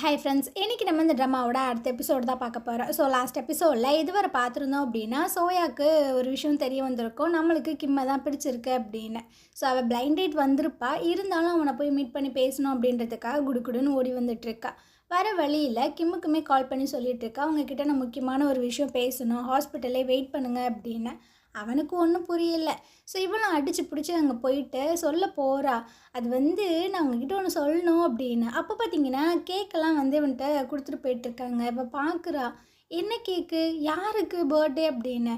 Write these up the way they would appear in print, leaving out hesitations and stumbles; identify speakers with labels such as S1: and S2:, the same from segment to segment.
S1: Hi friends, இன்றைக்கி நம்ம இந்த ட்ராமாவோட அடுத்த எபிசோடு தான் பார்க்க போகிறோம். ஸோ லாஸ்ட் எபிசோடில் இதுவரை பார்த்துருந்தோம் அப்படின்னா சோயாவுக்கு ஒரு விஷயம் தெரிய வந்திருக்கும், நம்மளுக்கு கிம்மை தான் பிடிச்சிருக்கு அப்படின்னு. ஸோ அவள் பிளைண்ட் டேட் வந்திருப்பா, இருந்தாலும் அவனை போய் மீட் பண்ணி பேசணும் அப்படின்றதுக்காக குடுகுடுன்னு ஓடி வந்துட்டுருக்கா. வர வழியில் கிம்முக்குமே கால் பண்ணி சொல்லிகிட்ருக்கா, அவங்கக்கிட்ட நான் முக்கியமான ஒரு விஷயம் பேசணும், ஹாஸ்பிட்டலே வெயிட் பண்ணுங்கள் அப்படின்னு. அவனுக்கு ஒன்றும் புரியல. ஸோ இவளும் அடித்து பிடிச்சி அங்கே போயிட்டு சொல்ல போகிறா, அது நான் உங்ககிட்ட ஒன்று சொல்லணும் அப்படின்னு. அப்போ பார்த்தீங்கன்னா கேக்கெல்லாம் இவன்கிட்ட கொடுத்துட்டு போயிட்டுருக்காங்க. இப்போ பார்க்குறா, என்ன கேக்கு, யாருக்கு பர்த்டே அப்படின்னு.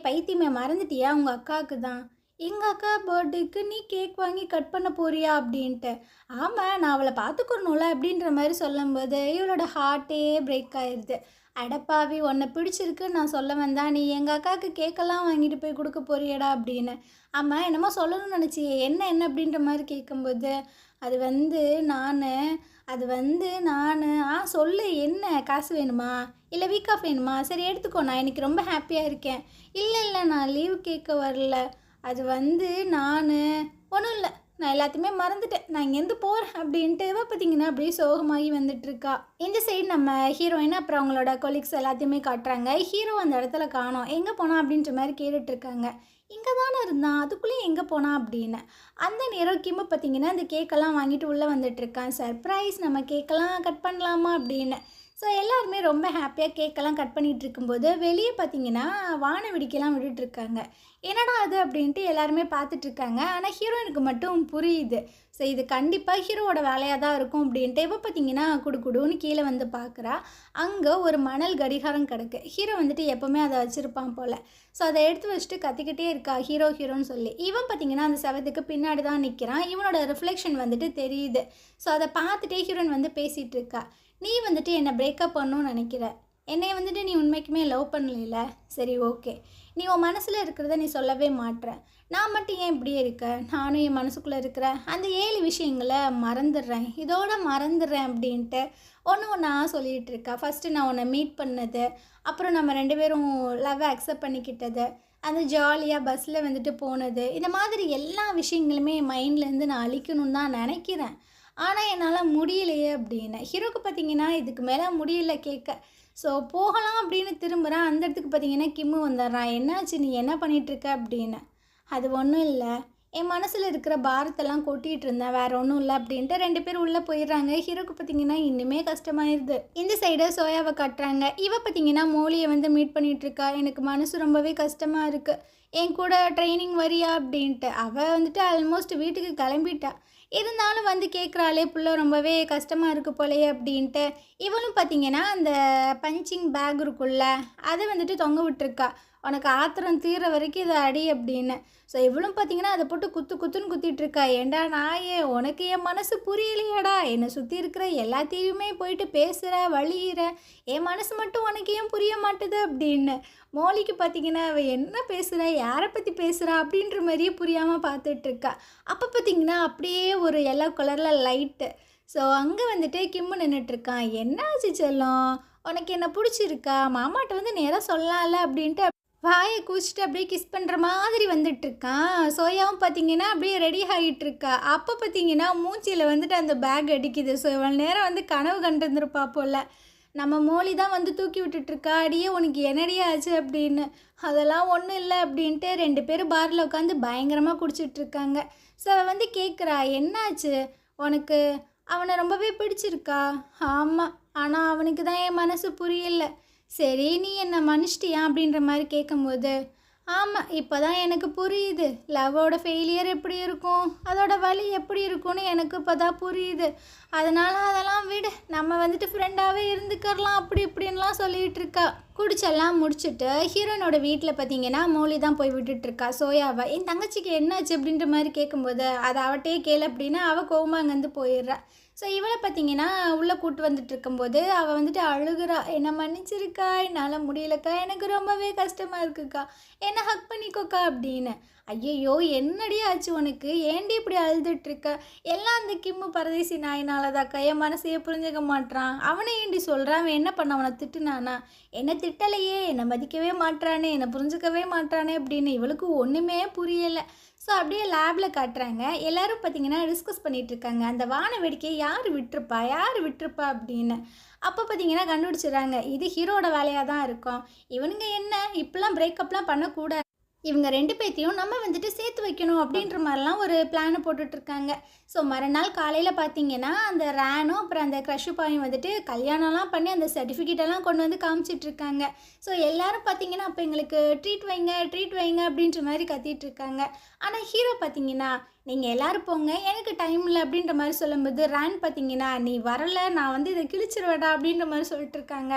S1: பைத்தியமே மறந்துட்டியா, உங்கள் அக்காவுக்கு தான். எங்கள் அக்கா பர்த்டேக்கு நீ கேக் வாங்கி கட் பண்ண போறியா அப்படின்ட்டு. ஆமாம், நான் அவளை பார்த்துக்கணும்ல அப்படின்ற மாதிரி சொல்லும்போது இவளோட ஹார்ட்டே பிரேக் ஆயிடுது. அடப்பாவி, உன்னை பிடிச்சிருக்கு நான் சொல்ல வந்தா, நீ எங்கள் அக்காவுக்கு கேக்கெல்லாம் வாங்கிட்டு போய் கொடுக்க போறியடா அப்படின்னு. ஆமாம், என்னமோ சொல்லணும்னு நினச்சியே, என்ன என்ன அப்படின்ற மாதிரி கேட்கும்போது அது நான் சொல்லு, என்ன காசு வேணுமா இல்லை வீக் ஆஃப் வேணுமா? சரி எடுத்துக்கோ, நான் இன்றைக்கி ரொம்ப ஹாப்பியாக இருக்கேன். இல்லை நான் லீவு கேட்க வரல. அது நான் ஒன்றும் இல்லை, நான் எல்லாத்தையுமே மறந்துட்டேன், நான் இங்கேருந்து போகிறேன் அப்படின்ட்டு பார்த்தீங்கன்னா அப்படியே சோகமாகி வந்துட்டுருக்கா. இந்த சைடு நம்ம ஹீரோயின் அப்புறம் அவங்களோட கொலீக்ஸ் எல்லாத்தையுமே காட்டுறாங்க. ஹீரோ அந்த இடத்துல காணோம், எங்கே போனா அப்படின்ற மாதிரி கேட்டுட்ருக்காங்க. இங்கே தானே இருந்தான், அதுக்குள்ளேயே எங்கே போனான் அப்படின்னு. அந்த நேரம் கிம்மு பார்த்தீங்கன்னா அந்த கேக்கெல்லாம் வாங்கிட்டு உள்ளே வந்துட்டுருக்கான். சர்ப்ரைஸ், நம்ம கேக்கெல்லாம் கட் பண்ணலாமா அப்படின்னு. ஸோ எல்லாருமே ரொம்ப ஹாப்பியாக கேக்கெல்லாம் கட் பண்ணிகிட்டு இருக்கும்போது வெளியே பார்த்தீங்கன்னா வான வெடிக்கைலாம் விட்டுட்ருக்காங்க. என்னடா அது அப்படின்ட்டு எல்லாருமே பார்த்துட்ருக்காங்க. ஆனால் ஹீரோயினுக்கு மட்டும் புரியுது, ஸோ இது கண்டிப்பாக ஹீரோவோட வேலையாக தான் இருக்கும் அப்படின்ட்டு. இப்போ பார்த்தீங்கன்னா குடுன்னு கீழே பார்க்குறா. அங்கே ஒரு மணல் கடிகாரம் கிடக்கு. ஹீரோ எப்போவுமே அதை வச்சுருப்பான் போல். ஸோ அதை எடுத்து வச்சுட்டு கத்திக்கிட்டே இருக்கா, ஹீரோன்னு சொல்லி. இவன் பார்த்தீங்கன்னா அந்த செவத்துக்கு பின்னாடி தான் நிற்கிறான். இவனோட ரிஃப்ளெக்ஷன் தெரியுது. ஸோ அதை பார்த்துட்டே ஹீரோயின் பேசிகிட்டு இருக்கா. நீ என்னை பிரேக்கப் பண்ணணும்னு நினைக்கிற, என்னை நீ உண்மைக்குமே லவ் பண்ணல. சரி ஓகே, நீ உன் மனசில் இருக்கிறத நீ சொல்லவே மாட்ற. நான் மட்டும் ஏன் இப்படியே இருக்க, நானும் என் மனசுக்குள்ளே இருக்கிற அந்த 7 விஷயங்களை மறந்துடுறேன், இதோட மறந்துடுறேன் அப்படின்ட்டு ஒன்று நான் சொல்லிகிட்டு இருக்கா. ஃபஸ்ட்டு நான் உன்னை மீட் பண்ணது, அப்புறம் நம்ம 2 பேரும் லவ்வை அக்செப்ட் பண்ணிக்கிட்டது, அந்த ஜாலியாக பஸ்ஸில் போனது, இந்த மாதிரி எல்லா விஷயங்களுமே என் மைண்ட்லேருந்து நான் அழிக்கணும்னு தான் நினைக்கிறேன். ஆனால் என்னால் முடியலையே அப்படின்னு. ஹீரோக்கு பார்த்தீங்கன்னா இதுக்கு மேலே முடியல கேட்க. ஸோ போகலாம் அப்படின்னு திரும்புகிறான். அந்த இடத்துக்கு பார்த்தீங்கன்னா கிம்மு வந்துடுறான். என்னாச்சு, நீ என்ன பண்ணிகிட்ருக்க அப்படின்னு. அது ஒன்றும் இல்லை, என் மனசில் இருக்கிற பாரத்தெல்லாம் கொட்டிகிட்டு இருந்தேன், வேறு ஒன்றும் இல்லை அப்படின்ட்டு 2 பேர் உள்ளே போயிடுறாங்க. ஹீரோக்கு பார்த்தீங்கன்னா இன்னுமே கஷ்டமாயிருது. இந்த சைடை சோயாவை கட்டுறாங்க. இவ பார்த்தீங்கன்னா மோலியை மீட் பண்ணிகிட்ருக்கா. எனக்கு மனசு ரொம்பவே கஷ்டமாக இருக்குது, என் கூட ட்ரைனிங் வரியா அப்படின்ட்டு. அவள் ஆல்மோஸ்ட் வீட்டுக்கு கிளம்பிட்டா. இருந்தாலும் கேட்குறாளே, புள்ள ரொம்பவே கஷ்டமாக இருக்குது போலையே அப்படின்ட்டு. இவளும் பார்த்தீங்கன்னா அந்த பஞ்சிங் பேக் இருக்குல்ல, அதை தொங்க விட்டுருக்கா. உனக்கு ஆத்திரம் தீர வரைக்கும் இதை அடி அப்படின்னு. ஸோ இவளும் பார்த்தீங்கன்னா அதை போட்டு குத்துன்னு குத்திட்டுருக்கா. ஏண்டா நாயே, உனக்கு என் மனசு புரியலையாடா, என்னை சுற்றி இருக்கிற எல்லாத்தையுமே போயிட்டு பேசுகிற வழியிற, என் மனசு மட்டும் உனக்கு ஏன் புரிய மாட்டுது அப்படின்னு. மோலிக்கு பார்த்தீங்கன்னா அவள் என்ன பேசுகிறா, யாரை பற்றி பேசுகிறா அப்படின்ற மாதிரியே புரியாமல் பார்த்துட்ருக்கா. அப்போ பார்த்தீங்கன்னா அப்படியே ஒரு எல்லோ கலரில் லைட்டு. ஸோ அங்கே கிம்மு நின்றுட்டுருக்கான். என்ன ஆச்சு செல்லம், உனக்கு என்ன பிடிச்சிருக்கா, மாமாட்ட நேராக சொல்லலாம்ல அப்படின்ட்டு வாயை கூச்சிட்டு அப்படியே கிஸ் பண்ணுற மாதிரி வந்துட்டுருக்கான். சோயாவும் பார்த்தீங்கன்னா அப்படியே ரெடி ஆகிட்டுருக்கா. அப்போ பார்த்தீங்கன்னா மூச்சியில் அந்த பேக் அடிக்குது. ஸோ இவ்வளோ நேரம் கனவு கண்டிருந்துருப்பா போல். நம்ம மோலி தான் தூக்கி விட்டுட்ருக்கா. அடியே உனக்கு என்னடியே ஆச்சு அப்படின்னு. அதெல்லாம் ஒன்றும் இல்லை அப்படின்ட்டு 2 பேரும் பாரில் உட்காந்து பயங்கரமாக குடிச்சிட்ருக்காங்க. ஸோ அவள் கேட்குறா, என்னாச்சு உனக்கு, அவனை ரொம்பவே பிடிச்சிருக்கா? ஆமாம், ஆனால் அவனுக்கு தான் என் மனசு புரியல. சரி, நீ என்னை மன்னிச்சிட்டியா அப்படின்ற மாதிரி கேட்கும்போது, ஆமாம் இப்போ தான் எனக்கு புரியுது, லவ்வோட ஃபெயிலியர் எப்படி இருக்கும், அதோட வலி எப்படி இருக்கும்னு எனக்கு இப்போ தான் புரியுது. அதனால் அதெல்லாம் விடு, நம்ம ஃப்ரெண்டாகவே இருந்துக்கிறலாம் அப்படி இப்படின்லாம் சொல்லிகிட்டு இருக்கா. குடிச்செல்லாம் முடிச்சுட்டு ஹீரோனோட வீட்டில் பார்த்தீங்கன்னா மோலி தான் போய் விட்டுட்டுருக்கா சோயாவை. என் தங்கச்சிக்கு என்னாச்சு அப்படின்ற மாதிரி கேட்கும்போது அதை அவட்டே கேளு அப்படின்னு அவள் கோவமாக அங்கேருந்து போயிடுறா. ஸோ இவளை பார்த்தீங்கன்னா உள்ளே கூட்டு இருக்கும்போது அவள் அழுகிறா. என்னை மன்னிச்சிருக்கா, என்னால் முடியலக்கா, எனக்கு ரொம்பவே கஷ்டமாக இருக்குக்கா, என்னை ஹக் பண்ணிக்கோக்கா அப்படின்னு. ஐயையோ, என்னடி ஆச்சு உனக்கு, ஏண்டி இப்படி அழுதுட்ருக்க, எல்லாம் அந்த கிம்மு பரதேசி நாயினாலதாக்கா, என் மனசையே புரிஞ்சுக்க மாட்டான், அவனை ஏண்டி சொல்கிறான், அவன் என்ன பண்ண, அவனை திட்டுனானா, என்னை திட்டலையே, என்னை மதிக்கவே மாட்டானே, என்னை புரிஞ்சுக்கவே மாட்டானே அப்படின்னு. இவளுக்கு ஒன்றுமே புரியலை. ஸோ அப்படியே லேபில் காட்டுறாங்க. எல்லோரும் பார்த்தீங்கன்னா டிஸ்கஸ் பண்ணிகிட்ருக்காங்க, அந்த வான வேடிக்கையை யார் விட்டுருப்பா அப்படின்னு. அப்போ பார்த்தீங்கன்னா கண்டுபிடிச்சிடுறாங்க, இது ஹீரோட வேலையாக தான் இருக்கும். இவனுங்க என்ன இப்படிலாம் பிரேக்கப்லாம் பண்ணக்கூடாது, இவங்க 2 பேத்தையும் நம்ம வந்துட்டு சேர்த்து வைக்கணும் அப்படின்ற மாதிரிலாம் ஒரு பிளானை போட்டுட்ருக்காங்க. ஸோ மறுநாள் காலையில் பார்த்தீங்கன்னா அந்த ரேனும் அப்புறம் அந்த க்ரஷுப்பாயும் வந்துட்டு கல்யாணம்லாம் பண்ணி அந்த சர்டிஃபிகேட்டெல்லாம் கொண்டு வந்து காமிச்சிட்ருக்காங்க. ஸோ எல்லோரும் பார்த்தீங்கன்னா அப்போ எங்களுக்கு ட்ரீட் வைங்க அப்படின்ற மாதிரி கத்திகிட்ருக்காங்க. ஆனால் ஹீரோ பார்த்தீங்கன்னா நீங்கள் எல்லோரும் போங்க, எனக்கு டைம் இல்லை அப்படின்ற மாதிரி சொல்லும்போது ரேன் பார்த்தீங்கன்னா நீ வரலை, நான் வந்து இதை கிழிச்சிருவேடா அப்படின்ற மாதிரி சொல்லிட்டுருக்காங்க.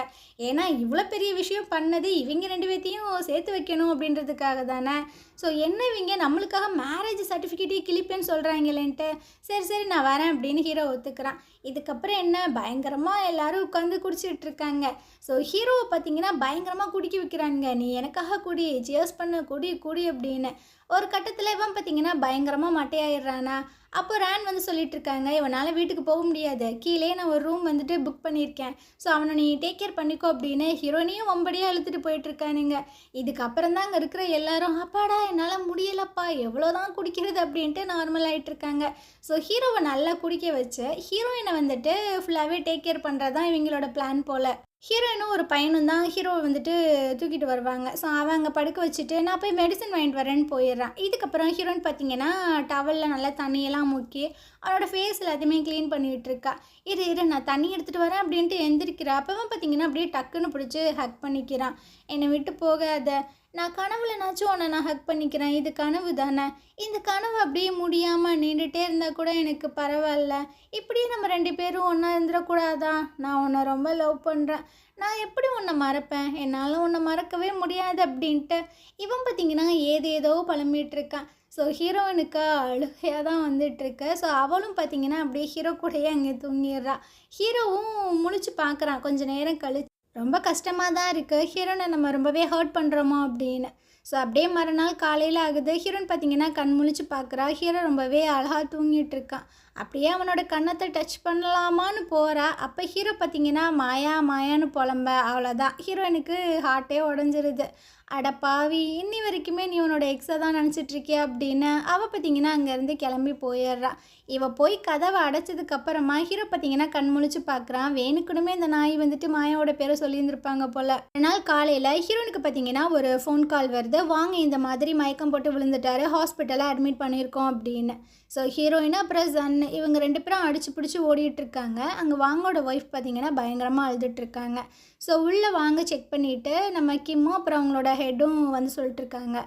S1: ஏன்னா இவ்வளோ பெரிய விஷயம் பண்ணது இவங்க 2 பேர்த்தையும் சேர்த்து வைக்கணும் அப்படின்றதுக்காக தானே. ஸோ என்ன இவங்க நம்மளுக்காக மேரேஜ் சர்டிஃபிகேட்டே கிழிப்பேன்னு சொல்கிறாங்களேன்ட்டு, சரி நான் வரேன் அப்படின்னு ஹீரோ ஒத்துக்கிறான். இதுக்கப்புறம் என்ன பயங்கரமாக எல்லோரும் உட்காந்து குடிச்சிட்ருக்காங்க. ஸோ ஹீரோவை பார்த்தீங்கன்னா பயங்கரமாக குடிக்க வைக்கிறாங்க, நீ எனக்காக குடி, சியர்ஸ் பண்ண குடி அப்படின்னு. ஒரு கட்டத்தில் இவன் பார்த்தீங்கன்னா பயங்கரமாக மட்டையாயிடுறானா. அப்போ ரேன் வந்து சொல்லிகிட்ருக்காங்க, இவனால் வீட்டுக்கு போக முடியாது, கீழே நான் ஒரு ரூம் வந்துட்டு புக் பண்ணியிருக்கேன், ஸோ அவனை நீ டேக் கேர் பண்ணிக்கோ அப்படின்னு ஹீரோனையும் வம்படியாக இழுத்துட்டு போயிட்டுருக்கானுங்க. இதுக்கப்புறம் தான் அங்கே இருக்கிற எல்லாரும் அப்பாடா என்னால் முடியலப்பா எவ்வளோதான் குடிக்கிறது அப்படின்ட்டு நார்மல் ஆகிட்டுருக்காங்க. ஸோ ஹீரோவை நல்லா குடிக்க வச்சு ஹீரோயினை வந்துட்டு ஃபுல்லாகவே டேக் கேர் பண்ணுறது தான் இவங்களோட பிளான் போல். ஹீரோயினும் ஒரு பையனும் தான் ஹீரோவை வந்துட்டு தூக்கிட்டு வருவாங்க. ஸோ அவன் அங்கே படுக்க வச்சுட்டு நான் போய் மெடிசன் வாங்கிட்டு வரேன்னு போயிடுறான். இதுக்கப்புறம் ஹீரோயின் பார்த்தீங்கன்னா டவலில் நல்லா தண்ணியெல்லாம் முக்கி அவனோட ஃபேஸ் எல்லாத்தையுமே க்ளீன் பண்ணிகிட்டு இருக்கா. இரு நான் தண்ணி எடுத்துகிட்டு வரேன் அப்படின்ட்டு எந்திரிக்கிறா. அப்போவும் பார்த்தீங்கன்னா அப்படியே டக்குன்னு பிடிச்சி ஹக் பண்ணிக்கிறான். என்னை விட்டு போகாத, நான் கனவுலனாச்சும் உன்னை நான் ஹக் பண்ணிக்கிறேன், இது கனவு தானே, இந்த கனவு அப்படியே முடியாமல் நீண்டுகிட்டே இருந்தால் கூட எனக்கு பரவாயில்ல, இப்படியே நம்ம 2 பேரும் ஒன்றா இருந்துடக்கூடாதா, நான் உன்னை ரொம்ப லவ் பண்ணுறேன், நான் எப்படி உன்னை மறப்பேன், என்னால் உன்னை மறக்கவே முடியாது அப்படின்ட்டு இவன் பார்த்திங்கன்னா ஏதேதோ புலம்பிகிட்ருக்கான். ஸோ ஹீரோயினுக்கு அழுகையாக தான் வந்துட்டுருக்கு. ஸோ அவளும் பார்த்திங்கன்னா அப்படியே ஹீரோ கூடயே அங்கே தூங்கிடுறா. ஹீரோவும் முழிச்சு பார்க்குறான் கொஞ்சம் நேரம் கழிச்சு, ரொம்ப கஷ்டமாக தான் இருக்குது, ஹீரோனை நம்ம ரொம்பவே ஹர்ட் பண்ணுறோமோ அப்படின்னு. ஸோ அப்படியே மறுநாள் காலையில் ஆகுது. ஹீரோயின் பார்த்தீங்கன்னா கண் முழிச்சு பார்க்குறா. ஹீரோ ரொம்பவே அழகாக தூங்கிட்டு இருக்கான். அப்படியே அவனோட கன்னத்தை டச் பண்ணலாமான்னு போகிறா. அப்போ ஹீரோ பார்த்தீங்கன்னா மாயான்னு புலம்ப. அவ்வளோதான், ஹீரோயினுக்கு ஹார்ட்டே உடஞ்சிருது. அட பாவி, இன்னி வரைக்குமே நீ உன்னோட எக்ஸை தான் நினச்சிட்ருக்கியா அப்படின்னு அவள் பார்த்தீங்கன்னா அங்கேருந்து கிளம்பி போயிடுறா. இவள் போய் கதவை அடைச்சதுக்கப்புறமா ஹீரோ பார்த்தீங்கன்னா கண் முழிச்சு பார்க்குறான். வேணுக்குனுமே இந்த நாய் வந்துட்டு மாயாவோட பேரை சொல்லியிருந்திருப்பாங்க போல். ஒரு நாள் காலையில் ஹீரோனுக்கு பார்த்தீங்கன்னா ஒரு ஃபோன் கால் வருது, வாங்க இந்த மாதிரி மயக்கம் போட்டு விழுந்துட்டாரு, ஹாஸ்பிட்டலில் அட்மிட் பண்ணியிருக்கோம் அப்படின்னு. ஸோ ஹீரோயின் அப்புறம் சன் இவங்க 2 பேரும் அடிச்சு பிடிச்சி ஓடிட்டுருக்காங்க. அங்கே வாங்கோட ஒய்ஃப் பார்த்தீங்கன்னா பயங்கரமாக அழுதுட்டுருக்காங்க. ஸோ உள்ளே வாங்க செக் பண்ணிவிட்டு நம்ம கிம்மும் அப்புறம் அவங்களோட ஹெட்டும் வந்து சொல்லிட்டுருக்காங்க,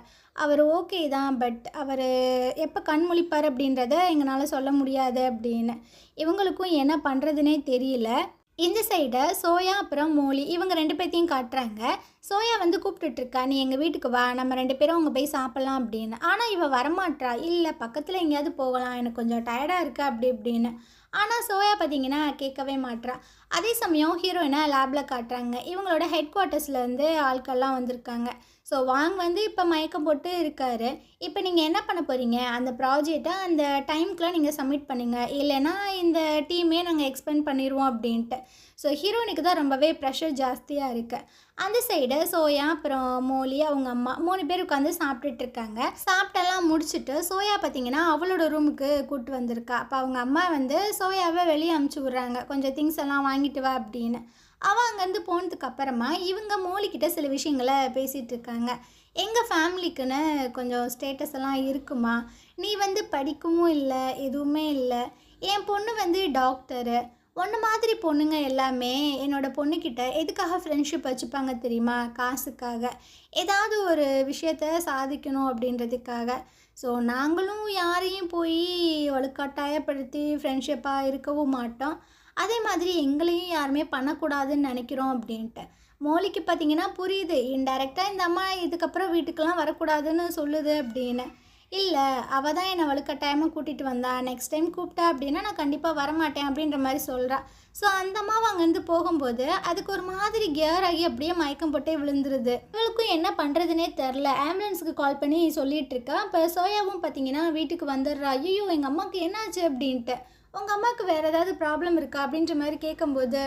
S1: அவர் ஓகே தான், பட் அவர் எப்போ கண் முழிப்பார் அப்படின்றத எங்களால் சொல்ல முடியாது அப்படின்னு. இவங்களுக்கும் என்ன பண்ணுறதுனே தெரியல. இந்த சைடை சோயா அப்புறம் மோலி இவங்க 2 பேர்த்தையும் காட்டுறாங்க. சோயா வந்து கூப்பிட்டுட்ருக்கா, நீ எங்கள் வீட்டுக்கு வா, நம்ம 2 பேரும் அங்கே போய் சாப்பிட்லாம் அப்படின்னு. ஆனால் இவள் வரமாட்றா. இல்லை பக்கத்தில் எங்கேயாவது போகலாம், எனக்கு கொஞ்சம் டயர்டாக இருக்கா அப்படி இப்படின்னு. ஆனால் சோயா பார்த்தீங்கன்னா கேட்கவே மாட்றா. அதே சமயம் ஹீரோயினை லேபில் காட்டுறாங்க. இவங்களோட ஹெட் குவார்ட்டர்ஸ்லேருந்து ஆட்கள்லாம் வந்திருக்காங்க. ஸோ வாங்க வந்து இப்போ மயக்கம் போட்டு இருக்கார். இப்போ நீங்கள் என்ன பண்ண போகிறீங்க, அந்த ப்ராஜெக்டை அந்த டைம்க்குலாம் நீங்கள் சப்மிட் பண்ணுங்க, இல்லைன்னா இந்த டீமே நாங்கள் எக்ஸ்பெண்ட் பண்ணிடுவோம் அப்படின்ட்டு. ஸோ ஹீரோயினுக்கு தான் ரொம்பவே ப்ரெஷர் ஜாஸ்தியாக இருக்குது. அந்த சைடு சோயா அப்புறம் மோலி அவங்க அம்மா 3 பேர் உட்காந்து சாப்பிட்டுட்ருக்காங்க. சாப்பிட்டெல்லாம் முடிச்சுட்டு சோயா பார்த்திங்கன்னா அவளோட ரூமுக்கு கூப்பிட்டு வந்திருக்கா. அப்போ அவங்க அம்மா வந்து சோயாவை வெளியே அமுச்சு விட்றாங்க, கொஞ்சம் திங்ஸ் எல்லாம் வாங்கிட்டு வா அப்படின்னு. அவள் அங்கேருந்து போனதுக்கு அப்புறமா இவங்க மோலிக்கிட்ட சில விஷயங்களை பேசிகிட்டு இருக்காங்க. எங்கள் ஃபேமிலிக்குன்னு கொஞ்சம் ஸ்டேட்டஸ் எல்லாம் இருக்குமா, நீ வந்து படிக்கவும் இல்லை எதுவுமே இல்லை, என் பொண்ணு வந்து டாக்டரு, ஒன்று மாதிரி பொண்ணுங்க எல்லாமே என்னோடய பொண்ணுக்கிட்ட எதுக்காக ஃப்ரெண்ட்ஷிப் வச்சுப்பாங்க தெரியுமா, காசுக்காக, ஏதாவது ஒரு விஷயத்த சாதிக்கணும் அப்படின்றதுக்காக. ஸோ நாங்களும் யாரையும் போய் வலுக்கட்டாயப்படுத்தி ஃப்ரெண்ட்ஷிப்பாக இருக்கவும் மாட்டோம், அதே மாதிரி எங்களையும் யாருமே பண்ணக்கூடாதுன்னு நினைக்கிறோம் அப்படின்ட்டு. மோலிக்கு பார்த்திங்கன்னா புரியுது, இன்டைரக்டாக இந்த அம்மா இதுக்கப்புறம் வீட்டுக்கெல்லாம் வரக்கூடாதுன்னு சொல்லுது அப்படின்னு. இல்லை அவள் தான் என்னை வலுக்கட்டாயமாக கூட்டிகிட்டு வந்தா, நெக்ஸ்ட் டைம் கூப்பிட்டா அப்படின்னா நான் கண்டிப்பாக வரமாட்டேன் அப்படின்ற மாதிரி சொல்கிறா. ஸோ அந்த அம்மாவை அங்கேருந்து போகும்போது அதுக்கு ஒரு மாதிரி கியர் ஆகி அப்படியே மயக்கம் போட்டே விழுந்துருது. இவளுக்கும் என்ன பண்ணுறதுனே தெரில. ஆம்புலன்ஸுக்கு கால் பண்ணி சொல்லிகிட்டு இருக்கா. இப்போ சோயாவும் பார்த்தீங்கன்னா வீட்டுக்கு வந்துடுறா. ஐயோ எங்கள் அம்மாவுக்கு என்னாச்சு அப்படின்ட்டு. உங்கள் அம்மாவுக்கு வேறு ஏதாவது ப்ராப்ளம் இருக்கா அப்படின்ற மாதிரி கேட்கும்போது,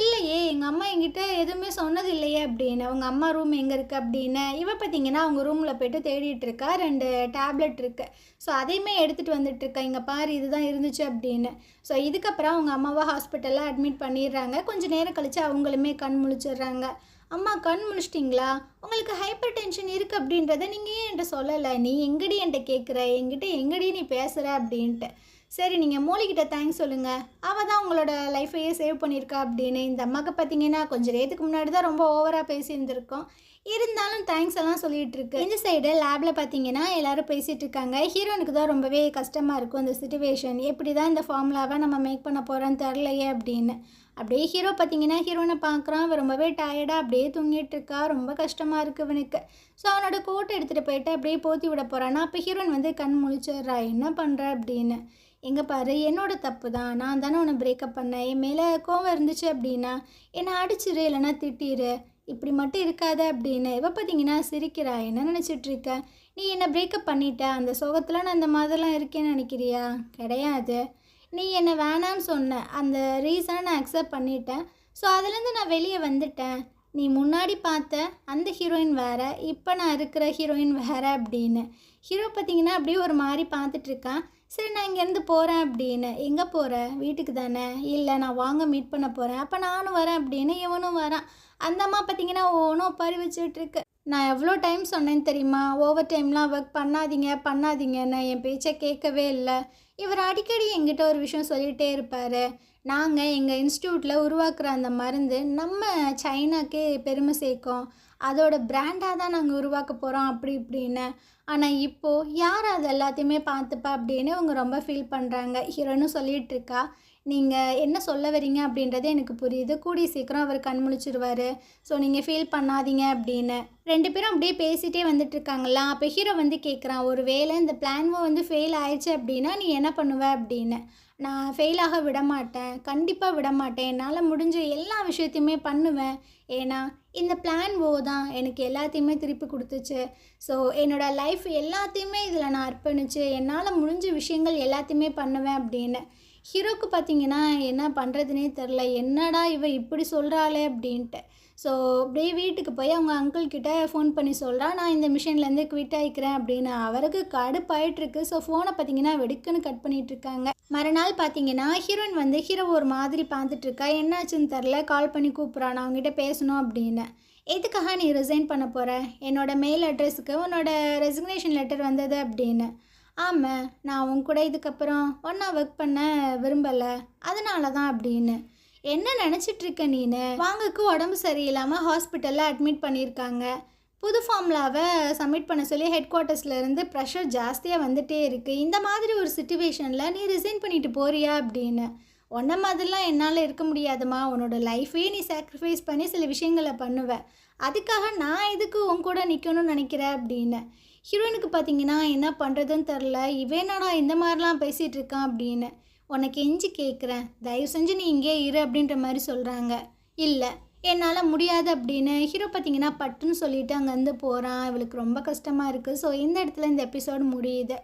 S1: இல்லையே எங்கள் அம்மா என்கிட்ட எதுவுமே சொன்னது இல்லையே அப்படின்னு. உங்கள் அம்மா ரூம் எங்கே இருக்குது அப்படின்னு. பார்த்தீங்கன்னா அவங்க ரூமில் போய்ட்டு தேடிட்டு இருக்கா. 2 டேப்லெட் இருக்குது. ஸோ அதையுமே எடுத்துகிட்டு வந்துட்டுருக்கா. இங்கே பாரு இதுதான் இருந்துச்சு அப்படின்னு. ஸோ இதுக்கப்புறம் அவங்க அம்மாவை ஹாஸ்பிட்டலில் அட்மிட் பண்ணிடுறாங்க. கொஞ்சம் நேரம் கழித்து அவங்களுமே கண் முழிச்சிடுறாங்க. அம்மா கண் முழிச்சிட்டிங்களா? உங்களுக்கு ஹைப்பர் டென்ஷன் இருக்குது அப்படின்றத நீங்கள் ஏன் என்கிட்ட சொல்லலை? நீ எங்கடி என்கிட்ட கேட்குற? என்கிட்ட எங்கடி நீ பேசுகிற அப்படின்ட்டு. சரி நீங்கள் மூலிகிட்ட தேங்க்ஸ் சொல்லுங்கள், அவள் தான் உங்களோட லைஃப்பையே சேவ் பண்ணியிருக்கா அப்படின்னு. இந்த அம்மாவுக்கு பார்த்தீங்கன்னா கொஞ்சம் நேரத்துக்கு முன்னாடி தான் ரொம்ப ஓவராக பேசியிருந்திருக்கோம். இருந்தாலும் தேங்க்ஸ் எல்லாம் சொல்லிகிட்டு இருக்கு. இந்த சைடு லேபில் பார்த்தீங்கன்னா எல்லோரும் பேசிகிட்டு இருக்காங்க. ஹீரோனுக்கு தான் ரொம்பவே கஷ்டமாக இருக்கும் இந்த சிச்சுவேஷன். எப்படி தான் இந்த ஃபார்முலாவை நம்ம மேக் பண்ண போகிறோன்னு தெரிலையே அப்படின்னு. அப்படியே ஹீரோ பார்த்தீங்கன்னா ஹீரோனை பார்க்குறான். ரொம்பவே டயர்டாக அப்படியே தூங்கிட்டு இருக்கா. ரொம்ப கஷ்டமாக இருக்குது இவனுக்கு. ஸோ அவனோட கோட்டை எடுத்துகிட்டு போயிட்டு அப்படியே போற்றி விட போகிறான்னா அப்போ ஹீரோன் வந்து கண் முழிச்சிடுறா. என்ன பண்ணுற அப்படின்னு. எங்கே பாரு என்னோட தப்பு தான், நான் தானே உன்னை பிரேக்கப் பண்ணேன். என் மேலே கோவம் இருந்துச்சு அப்படின்னா என்னை அடிச்சிரு, இல்லைன்னா திட்டிரு, இப்படி மட்டும் இருக்காத அப்படின்னு. பார்த்தீங்கன்னா சிரிக்கிறா. என்ன நினச்சிட்ருக்க? நீ என்னை பிரேக்கப் பண்ணிட்ட, அந்த சோகத்தில் நான் இந்த மாதிரிலாம் இருக்கேன்னு நினைக்கிறியா? கிடையாது. நீ என்னை வேணான்னு சொன்ன, அந்த ரீசனை நான் அக்செப்ட் பண்ணிட்டேன். ஸோ அதுலேருந்து நான் வெளியே வந்துட்டேன். நீ முன்னாடி பார்த்த அந்த ஹீரோயின் வேறு, இப்போ நான் இருக்கிற ஹீரோயின் வேறு அப்படின்னு. ஹீரோ பார்த்தீங்கன்னா அப்படியே ஒரு மாதிரி பார்த்துட்ருக்கான். சரி நான் இங்கேருந்து போகிறேன் அப்படின்னு. எங்கே போகிற? வீட்டுக்கு தானே? இல்லை நான் வாங்க மீட் பண்ண போகிறேன். அப்போ நானும் வரேன் அப்படின்னு. இவனும் வரான். அந்த அம்மா பார்த்தீங்கன்னா ஒவ்வொன்றும் பறி வச்சுட்ருக்கு. நான் எவ்வளோ டைம் சொன்னேன்னு தெரியுமா? ஓவர் டைம்லாம் ஒர்க் பண்ணாதீங்கன்னு. என் பேச்சை கேட்கவே இல்லை. இவர் அடிக்கடி என்கிட்ட ஒரு விஷயம் சொல்லிகிட்டே இருப்பார். நாங்கள் எங்கள் இன்ஸ்டியூட்டில் உருவாக்குற அந்த மருந்து நம்ம சைனாக்கே பெருமை சேர்க்கும், அதோட பிராண்டாக தான் நாங்கள் உருவாக்க போகிறோம் அப்படி இப்படின்னு. ஆனால் இப்போது யார் அது எல்லாத்தையுமே பார்த்துப்பா அப்படின்னு அவங்க ரொம்ப ஃபீல் பண்ணுறாங்க. ஹீரோனும் சொல்லிகிட்ருக்கா. நீங்கள் என்ன சொல்ல வரீங்க அப்படின்றது எனக்கு புரியுது. கூடிய சீக்கிரம் அவர் கண் முழிச்சிருவார். ஸோ நீங்கள் ஃபீல் பண்ணாதீங்க அப்படின்னு. 2 பேரும் அப்படியே பேசிகிட்டே வந்துட்டுருக்காங்களா. அப்போ ஹீரோ வந்து கேட்குறான், ஒரு வேளை இந்த பிளான்மோ வந்து ஃபெயில் ஆயிடுச்சு அப்படின்னா நீ என்ன பண்ணுவ அப்படின்னு. நான் ஃபெயிலாக விட மாட்டேன், கண்டிப்பாக விட மாட்டேன். என்னால் முடிஞ்ச எல்லா விஷயத்தையுமே பண்ணுவேன். ஏன்னா இந்த பிளான் தான் எனக்கு எல்லாத்தையுமே திருப்பி கொடுத்துச்சு. ஸோ என்னோடய லைஃப் எல்லாத்தையுமே இதில் நான் அர்ப்பணிச்சு என்னால் முடிஞ்ச விஷயங்கள் எல்லாத்தையுமே பண்ணுவேன் அப்படின்னு. ஹீரோக்கு பார்த்தீங்கன்னா என்ன பண்ணுறதுனே தெரில. என்னடா இவ இப்படி சொல்கிறாளே அப்படின்ட்டு. ஸோ அப்படியே வீட்டுக்கு போய் அவங்க அங்கிள்கிட்ட ஃபோன் பண்ணி சொல்கிறா, நான் இந்த மிஷின்லேருந்து குவிட் ஆகிக்கிறேன் அப்படின்னு. அவருக்கு கடுப்பாயிட்ருக்கு. ஸோ ஃபோனை பார்த்தீங்கன்னா வெடுக்குன்னு கட் பண்ணிகிட்ருக்காங்க. மறுநாள் பார்த்தீங்கன்னா ஹீரோயின் வந்து ஹீரோ ஒரு மாதிரி பார்த்துட்ருக்கா. என்னாச்சுன்னு தெரில. கால் பண்ணி கூப்பிட்றான், நான் அவங்ககிட்ட பேசணும் அப்படின்னு. எதுக்காக நீ ரிசைன் பண்ண போகிற? என்னோடய மெயில் அட்ரஸுக்கு உன்னோட ரெசிக்னேஷன் லெட்டர் வந்தது அப்படின்னு. ஆமாம், நான் உன் கூட இதுக்கப்புறம் ஒன்றா ஒர்க் பண்ண விரும்பலை, அதனால தான் அப்படின்னு. என்ன நினச்சிட்ருக்க நீனு? வாங்கக்கு உடம்பு சரியில்லாமல் ஹாஸ்பிட்டலில் அட்மிட் பண்ணியிருக்காங்க. புது ஃபார்முலாவை சப்மிட் பண்ண சொல்லி ஹெட் குவார்ட்டர்ஸ்லேருந்து ப்ரெஷர் ஜாஸ்தியாக வந்துகிட்டே இருக்குது. இந்த மாதிரி ஒரு சிச்சுவேஷனில் நீ ரிசைன் பண்ணிட்டு போறியா அப்படின்னு. உன்ன மாதிரிலாம் என்னால் இருக்க முடியாதுமா. உன்னோட லைஃபையே நீ சாக்ரிஃபைஸ் பண்ணி சில விஷயங்களை பண்ணுவேன். அதுக்காக நான் எதுக்கு உன் கூட நிற்கணும்னு நினைக்கிறேன் அப்படின்னு. ஹீரோயினுக்கு பார்த்தீங்கன்னா என்ன பண்ணுறதுன்னு தெரில. இவனடா இந்த மாதிரிலாம் பேசிகிட்டு இருக்கான் அப்படின்னு. உனக்கு எஞ்சி கேட்குறேன், தயவு செஞ்சு நீ இங்கே இரு அப்படின்ற மாதிரி சொல்கிறாங்க. இல்லை என்னால் முடியாது அப்படின்னு ஹீரோ பார்த்தீங்கன்னா பட்டுன்னு சொல்லிவிட்டு அங்கேருந்து போகிறான். இவளுக்கு ரொம்ப கஷ்டமாக இருக்குது. ஸோ இந்த இடத்துல இந்த எபிசோடு முடியுது.